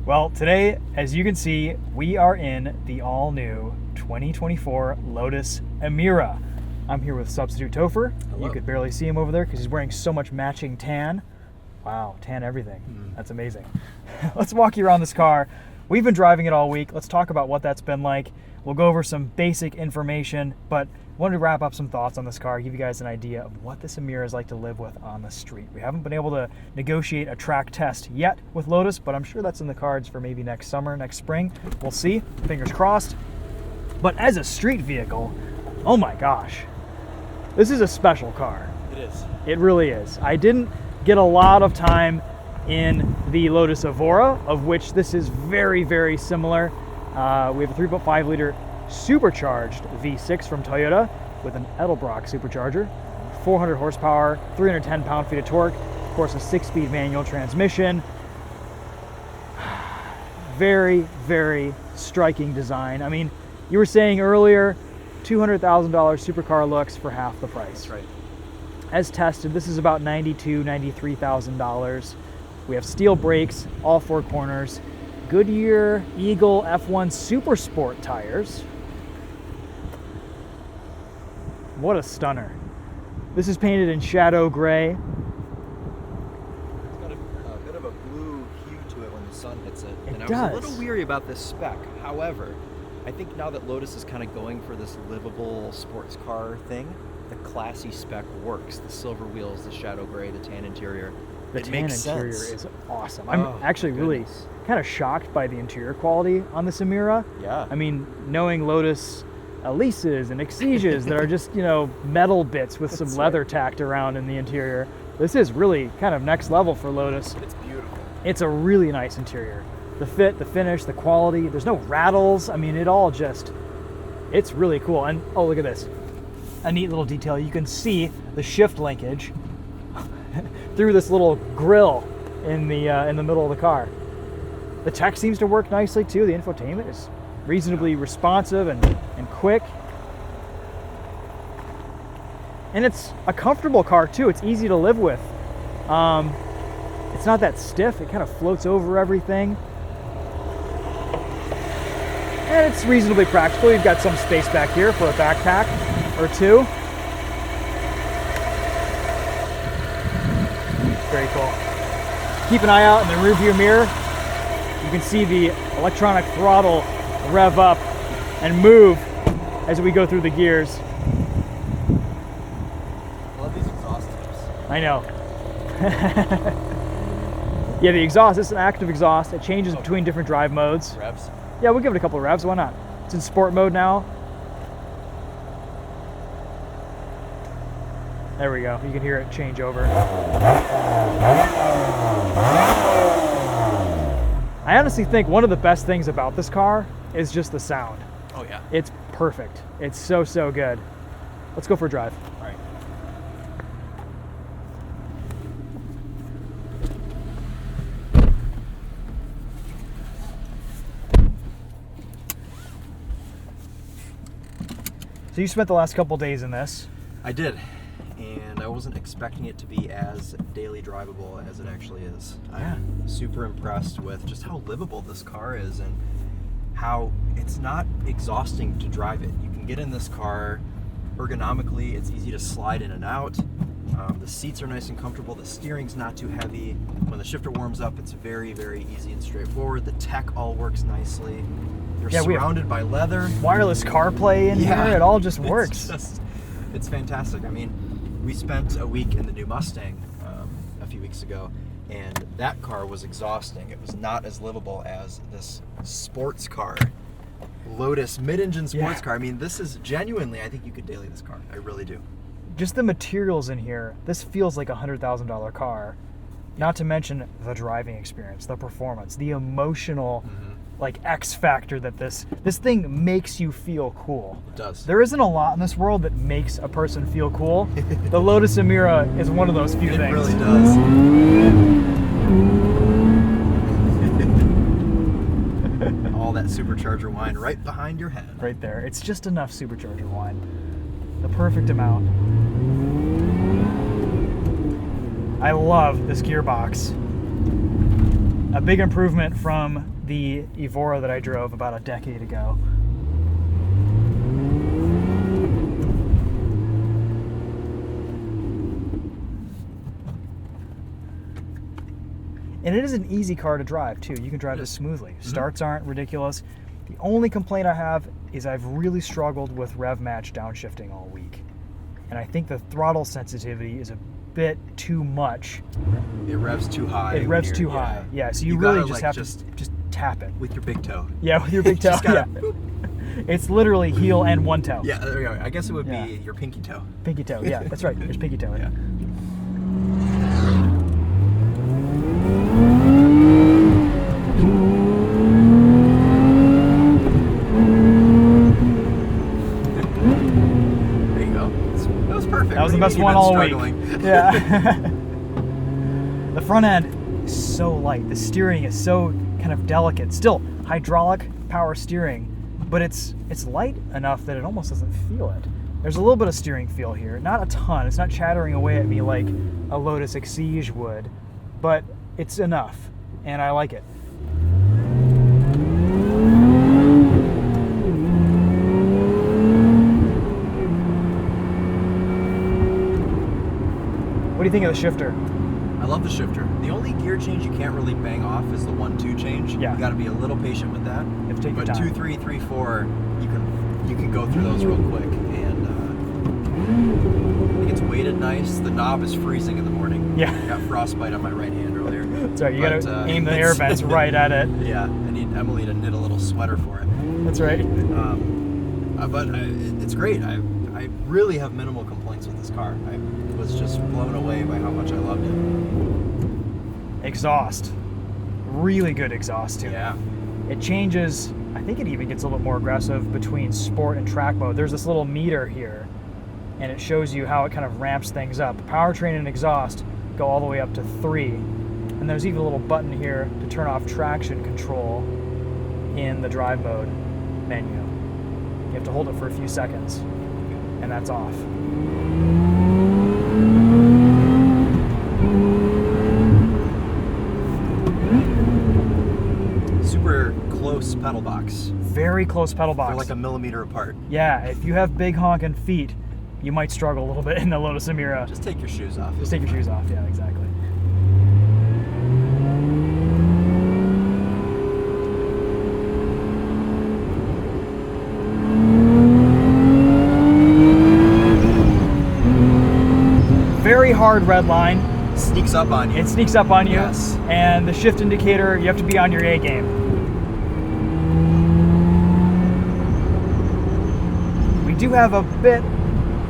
Well, today, as you can see, we are in the all-new 2024 Lotus Emira. I'm here with Substitute Topher. Hello. You could barely see him over there because he's wearing so much matching tan. Wow, tan everything. That's amazing. Let's walk you around this car. We've been driving it all week. Let's talk about what that's been like. We'll go over some basic information, but wanted to wrap up some thoughts on this car, give you guys an idea of what this Emira is like to live with on the street. We haven't been able to negotiate a track test yet with Lotus, but I'm sure that's in the cards for maybe next summer, next spring. We'll see, fingers crossed. But as a street vehicle, oh my gosh, this is a special car. It is. It really is. I didn't get a lot of time in the Lotus Evora, of which this is very, very similar. We have a 3.5 liter Supercharged V6 from Toyota with an Edelbrock supercharger, 400 horsepower, 310 pound-feet of torque, of course a 6-speed manual transmission. Very, very striking design. I mean, you were saying earlier, $200,000 supercar looks for half the price. That's right. As tested, this is about $92,000, $93,000. We have steel brakes, all four corners, Goodyear Eagle F1 Supersport tires. What a stunner. This is painted in shadow gray. It's got a bit of a blue hue to it when the sun hits it. It and does. I was a little weary about this spec. However, I think now that Lotus is kind of going for this livable sports car thing, the classy spec works. The silver wheels, the shadow gray, the tan interior. The it tan makes interior sense. is awesome. I'm Oh, actually really goodness. kind of shocked by the interior quality on this Emira. Yeah. I mean, knowing Lotus Elises and Exiges that are just, you know, metal bits with some That's leather right. tacked around in the interior, this is really kind of next level for Lotus. It's beautiful. It's a really nice interior. The fit, the finish, the quality, there's no rattles. I mean, it all just, it's really cool. And oh, look at this. A neat little detail. You can see the shift linkage through this little grill in the middle of the car. The tech seems to work nicely too. The infotainment is reasonably responsive and quick. And it's a comfortable car too. It's easy to live with. It's not that stiff. It kind of floats over everything. And it's reasonably practical. You've got some space back here for a backpack or two. Very cool. Keep an eye out in the rearview mirror. You can see the electronic throttle rev up and move as we go through the gears. I love these exhaust tips. I know. Yeah, the exhaust, this is an active exhaust. It changes between different drive modes. Revs. Yeah, we'll give it a couple of revs, why not? It's in sport mode now. There we go, you can hear it change over. I honestly think one of the best things about this car is just the sound. Oh yeah. It's perfect. It's so, so good. Let's go for a drive. All right. So you spent the last couple days in this. I did, and I wasn't expecting it to be as daily drivable as it actually is. I'm super impressed with just how livable this car is and how it's not exhausting to drive it. You can get in this car ergonomically, it's easy to slide in and out. The seats are nice and comfortable, the steering's not too heavy. When the shifter warms up, it's very, very easy and straightforward. The tech all works nicely. You're surrounded by leather. Wireless CarPlay in here, it all just works. It's fantastic. I mean, we spent a week in the new Mustang a few weeks ago, and that car was exhausting. It was not as livable as this sports car, Lotus mid-engine sports car. I mean, this is genuinely, I think you could daily this car. I really do. Just the materials in here, this feels like a $100,000 car. Not to mention the driving experience, the performance, the emotional like X factor that this thing makes you feel cool. It does. There isn't a lot in this world that makes a person feel cool. The Lotus Emira is one of those few things. It really does. All that supercharger whine right behind your head. Right there. It's just enough supercharger whine. The perfect amount. I love this gearbox. A big improvement from the Evora that I drove about a decade ago. And it is an easy car to drive too. You can drive this smoothly. Starts aren't ridiculous. The only complaint I have is I've really struggled with rev match downshifting all week. And I think the throttle sensitivity is a bit too much. It revs too high. It revs too high. Yeah, so you really just have to just tap it. With your big toe. Yeah, with your big toe. Yeah. It's literally heel and one toe. Yeah, there we go. I guess it would be your pinky toe. Pinky toe, yeah, that's right. There's pinky toe in it. There you go. That was perfect. That was the best one all week. Yeah. The front end is so light. The steering is so kind of delicate. Still hydraulic power steering, but it's light enough that it almost doesn't feel it. There's a little bit of steering feel here. Not a ton. It's not chattering away at me like a Lotus Exige would, but it's enough, and I like it. What do you think of the shifter? I love the shifter. The only gear change you can't really bang off is the 1-2 change. Yeah. You got to be a little patient with that. You have to take your but time. 2-3, 3-4, you can go through those real quick. And I think it's weighted nice. The knob is freezing in the morning. Yeah. I got frostbite on my right hand earlier. That's right. You got to aim the air vents right at it. Yeah. I need Emily to knit a little sweater for it. That's right. But it's great. I really have minimal complaints with this car. I was just blown away by how much I loved it. Exhaust. Really good exhaust too. Yeah. It changes, I think it even gets a little bit more aggressive between sport and track mode. There's this little meter here, and it shows you how it kind of ramps things up. Powertrain and exhaust go all the way up to 3. And there's even a little button here to turn off traction control in the drive mode menu. You have to hold it for a few seconds, and that's off. Super close pedal box. Very close pedal box. They're like a millimeter apart. Yeah, if you have big honking feet, you might struggle a little bit in the Lotus Emira. Just take your shoes off. Just take your shoes off, yeah, exactly. Very hard Redline. Sneaks up on you. It sneaks up on you. Yes. And the shift indicator, you have to be on your A game. We do have a bit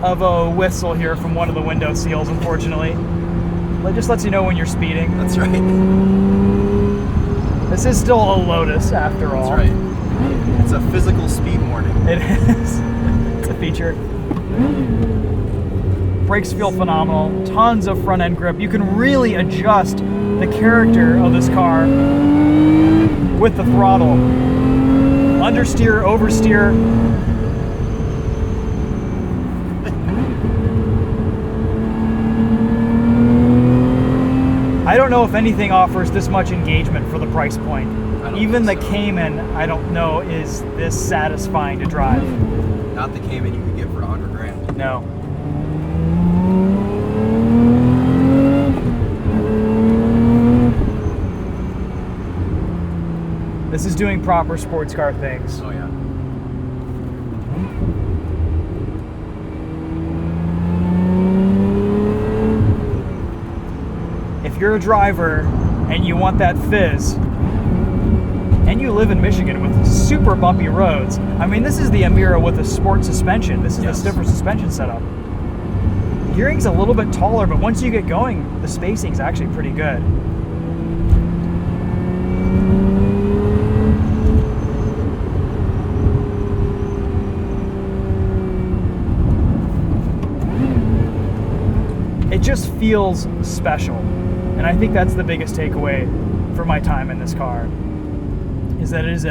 of a whistle here from one of the window seals, unfortunately. It just lets you know when you're speeding. That's right. This is still a Lotus, after all. That's right. It's a physical speed warning. It is. It's a feature. Brakes feel phenomenal. Tons of front end grip. You can really adjust the character of this car with the throttle. Understeer, oversteer. I don't know if anything offers this much engagement for the price point. Even the Cayman, I don't know, is this satisfying to drive. Not the Cayman you could get for $100,000. No. This is doing proper sports car things. Oh yeah. If you're a driver and you want that fizz, and you live in Michigan with super bumpy roads, I mean, this is the Emira with a sport suspension. This is the stiffer suspension setup. Gearing's a little bit taller, but once you get going, the spacing's actually pretty good. It just feels special. And I think that's the biggest takeaway for my time in this car, is that it's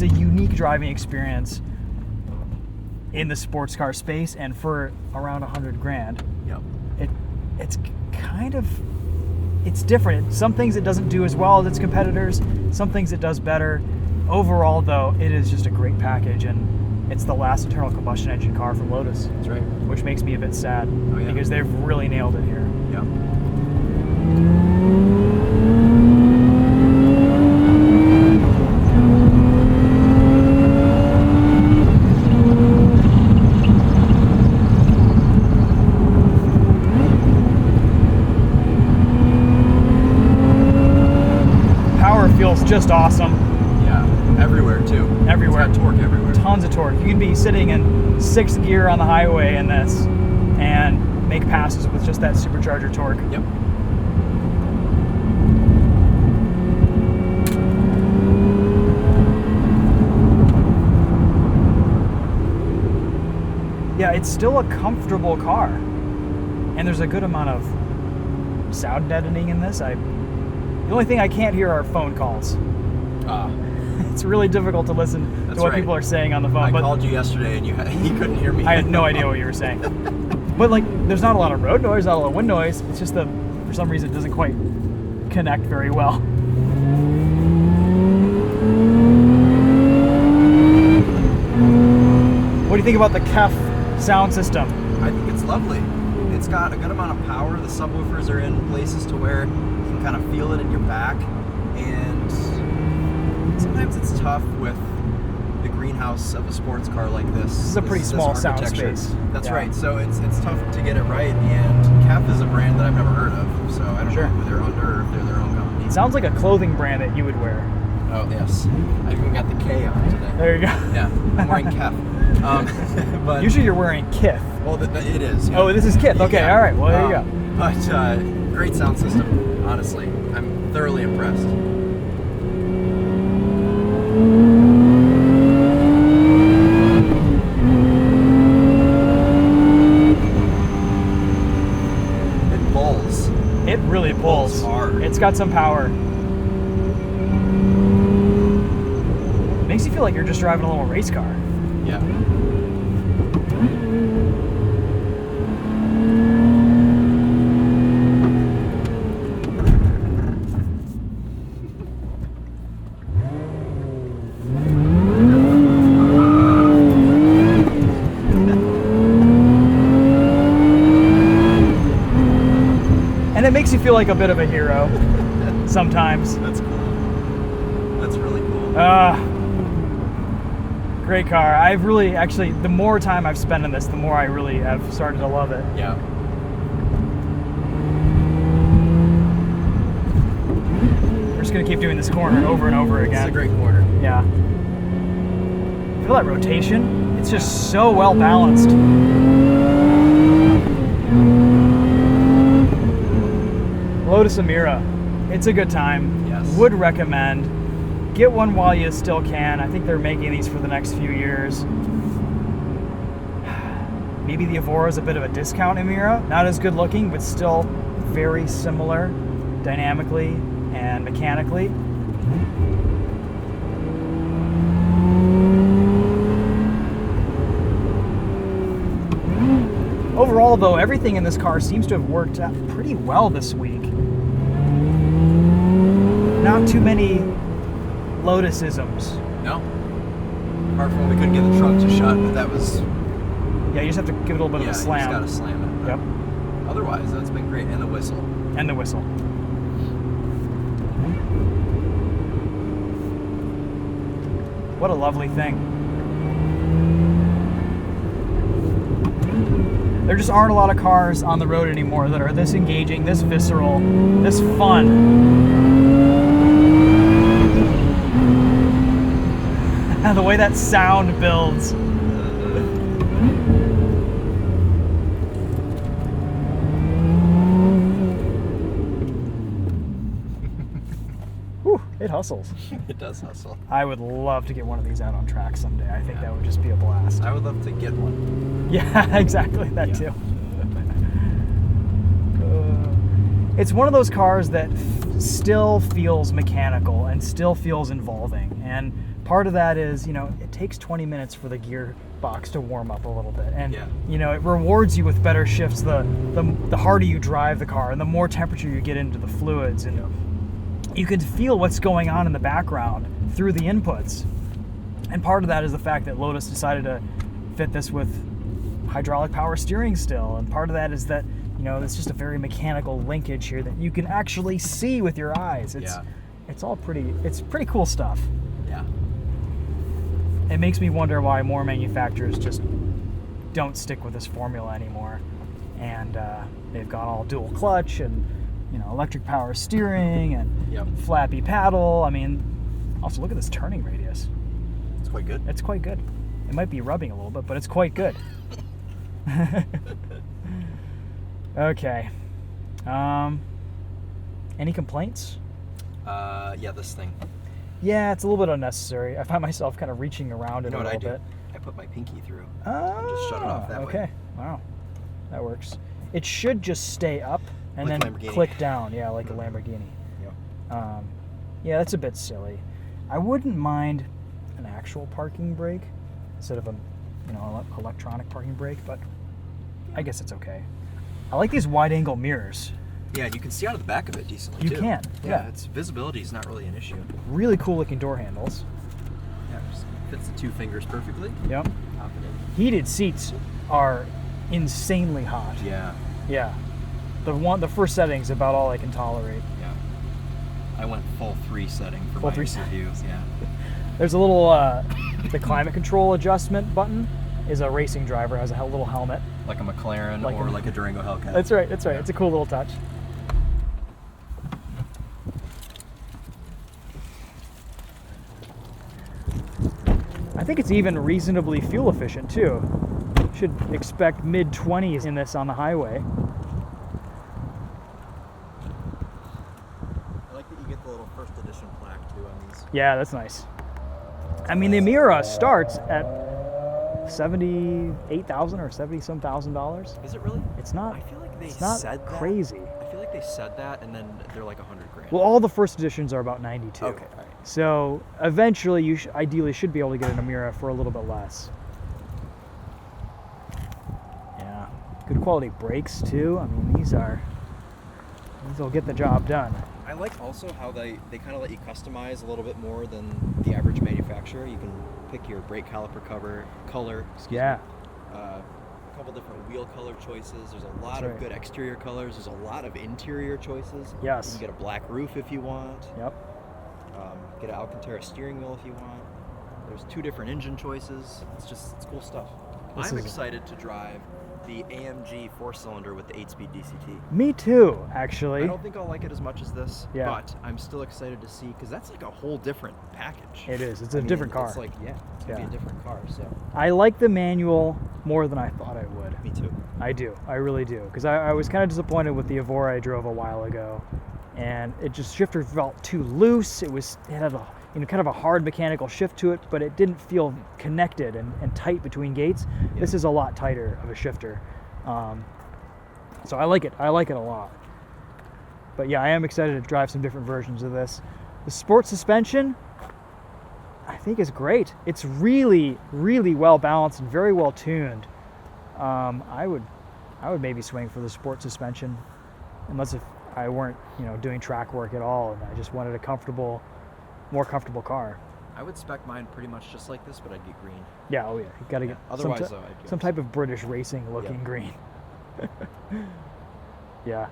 a unique driving experience in the sports car space, and for around $100,000. Yep. It's kind of it's different. Some things it doesn't do as well as its competitors. Some things it does better. Overall, though, it is just a great package, and it's the last internal combustion engine car from Lotus. That's right. Which makes me a bit sad yeah. because they've really nailed it here. Yeah. Feels just awesome. Yeah, everywhere too. Everywhere. It's got torque everywhere. Tons of torque. You can be sitting in 6th gear on the highway in this and make passes with just that supercharger torque. Yep. Yeah, it's still a comfortable car. And there's a good amount of sound deadening in this. The only thing I can't hear are phone calls. It's really difficult to listen to what people are saying on the phone. I called you yesterday and you couldn't hear me. I had no idea what you were saying. But like, there's not a lot of road noise, not a lot of wind noise. It's just that for some reason it doesn't quite connect very well. What do you think about the KEF sound system? I think it's lovely. It's got a good amount of power. The subwoofers are in places to where you can kind of feel it in your back, and sometimes it's tough with the greenhouse of a sports car like this. This is a pretty small sound space. That's right. So it's tough to get it right, and KEF is a brand that I've never heard of, so I don't know who they're under or if they're their own company. It sounds like a clothing brand that you would wear. Oh, yes. I even got the K on today. There you go. Yeah, I'm wearing KEF. But usually you're wearing KIF. Well, it is. Yeah. Oh, this is KIF. Okay, all right. Well, there you go. But great sound system, honestly. I'm thoroughly impressed. It pulls. It really pulls. Hard. It's got some power. Makes you feel like you're just driving a little race car. Yeah. And it makes you feel like a bit of a hero sometimes. That's cool. That's really cool. Great car. I've really, actually, the more time I've spent in this, the more I really have started to love it. Yeah. We're just going to keep doing this corner over and over again. It's a great corner. Yeah. Feel that rotation? It's just so well balanced. Lotus Emira. It's a good time. Yes. Would recommend. Get one while you still can. I think they're making these for the next few years. Maybe the Evora is a bit of a discount Emira. Not as good looking, but still very similar dynamically and mechanically. Overall, though, everything in this car seems to have worked out pretty well this week. Not too many Lotus-isms. No. Apart from we couldn't get the trunk to shut, but that was... Yeah, you just have to give it a little bit of a slam. Yeah, you just gotta slam it. Yep. Otherwise, that's been great. And the whistle. And the whistle. What a lovely thing. There just aren't a lot of cars on the road anymore that are this engaging, this visceral, this fun. The way that sound builds. Whew, it hustles. It does hustle. I would love to get one of these out on track someday. I think that would just be a blast. I would love to get one. Yeah, exactly. That too. It's one of those cars that still feels mechanical and still feels involving. And part of that is, you know, it takes 20 minutes for the gearbox to warm up a little bit, and Yeah. you know, it rewards you with better shifts the harder you drive the car and the more temperature you get into the fluids, and you can feel what's going on in the background through the inputs. And part of that is the fact that Lotus decided to fit this with hydraulic power steering still, and part of that is that, you know, it's just a very mechanical linkage here that you can actually see with your eyes. It's all pretty cool stuff. Yeah. It makes me wonder why more manufacturers just don't stick with this formula anymore, and they've gone all dual clutch and, you know, electric power steering and flappy paddle. I mean, also look at this turning radius. It's quite good. It's quite good. It might be rubbing a little bit, but it's quite good. Okay. Any complaints? Yeah, this thing. Yeah, it's a little bit unnecessary. I find myself kind of reaching around it a little bit. I put my pinky through. Oh, Just shut it off that way. okay. Wow. That works. It should just stay up and Like then Lamborghini. click down. Yeah, like a Lamborghini. Yeah, that's a bit silly. I wouldn't mind an actual parking brake instead of a, you know, electronic parking brake, but I guess it's okay. I like these wide-angle mirrors. Yeah, and you can see out of the back of it decently, too. You can, yeah. Its visibility is not really an issue. Really cool-looking door handles. Yeah, it just fits the two fingers perfectly. Yep. Pop it in. Heated seats are insanely hot. Yeah. Yeah. The first setting's about all I can tolerate. Yeah. I went full 3 setting for Full my 3 reviews. Yeah. There's a little, the climate control adjustment button is a racing driver, has a little helmet. Like a McLaren or like a Durango Hellcat. That's right, Yeah. It's a cool little touch. I think it's even reasonably fuel efficient too. Should expect mid-20s in this on the highway. I like that you get the little first edition plaque too on these. Yeah, that's nice. I mean, the Emira starts at $78,000 or $70-some thousand. Is it really? It's not. I feel like they It's not said that. crazy. I feel like they said that and then they're like 100 grand. Well, all the first editions are about 92. Okay, all right. So eventually, you ideally should be able to get an Emira for a little bit less. Yeah, good quality brakes too. I mean, these will get the job done. I like also how they kind of let you customize a little bit more than the average manufacturer. You can pick your brake caliper color. Yeah. A couple different wheel color choices. There's a lot That's of right. good exterior colors. There's a lot of interior choices. Yes. You can get a black roof if you want. Yep. Get an Alcantara steering wheel if you want. There's 2 different engine choices. It's cool stuff. This I'm is- excited to drive the AMG 4-cylinder with the 8-speed DCT. Me too, actually. I don't think I'll like it as much as this, Yeah. but I'm still excited to see, because that's like a whole different package. It is. It's I a mean, different car. It's like, it's gonna be Yeah. a different car, so. I like the manual more than I thought I would. Me too. I do. I really do. Because I was kind of disappointed with the Evora I drove a while ago, and it just shifter felt too loose. It had a kind of a hard mechanical shift to it, but it didn't feel connected and tight between gates. Yeah. This is a lot tighter of a shifter. So I like it. I like it a lot. But yeah, I am excited to drive some different versions of this. The sport suspension, I think, is great. It's really, really well balanced and very well tuned. I would maybe swing for the sport suspension, unless if I weren't, doing track work at all and I just wanted a more comfortable car. I would spec mine pretty much just like this, but I'd get green. Yeah, oh yeah, you gotta get Otherwise, though, I'd go some type of British racing looking Yeah. green. Yeah.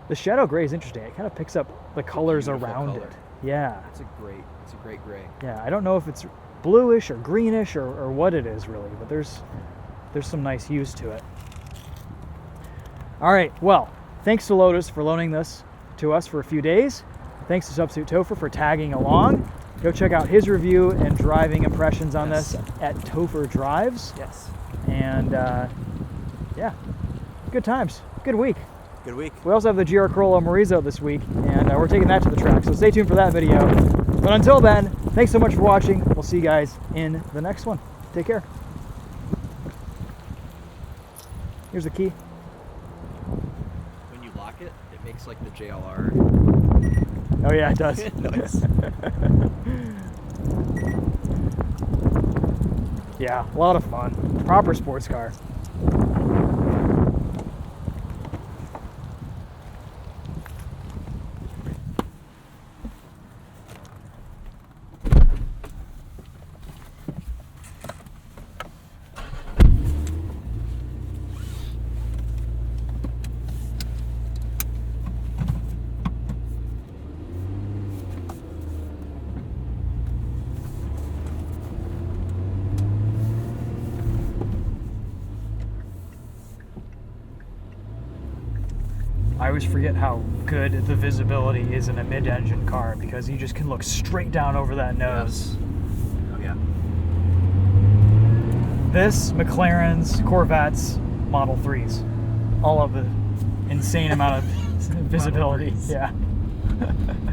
The shadow gray is interesting. It kind of picks up the colors beautiful around color. it. Yeah. It's a great gray. Yeah, I don't know if it's bluish or greenish or what it is really, but there's some nice hues to it. All right, well, thanks to Lotus for loaning this to us for a few days. Thanks to TheTopher for tagging along. Go check out his review and driving impressions on Yes. this at Topher Drives. Yes. And yeah, good times, good week. Good week. We also have the GR Corolla Morizo this week, and we're taking that to the track, so stay tuned for that video. But until then, thanks so much for watching. We'll see you guys in the next one. Take care. Here's the key. When you lock it, it makes like the JLR Oh yeah, it does. noise. Yeah, a lot of fun. Proper sports car. I always forget how good the visibility is in a mid-engine car because you just can look straight down over that nose. Yes. Oh yeah. This, McLaren's, Corvettes, Model 3s. All of the insane amount of visibility. Model 3s. Yeah.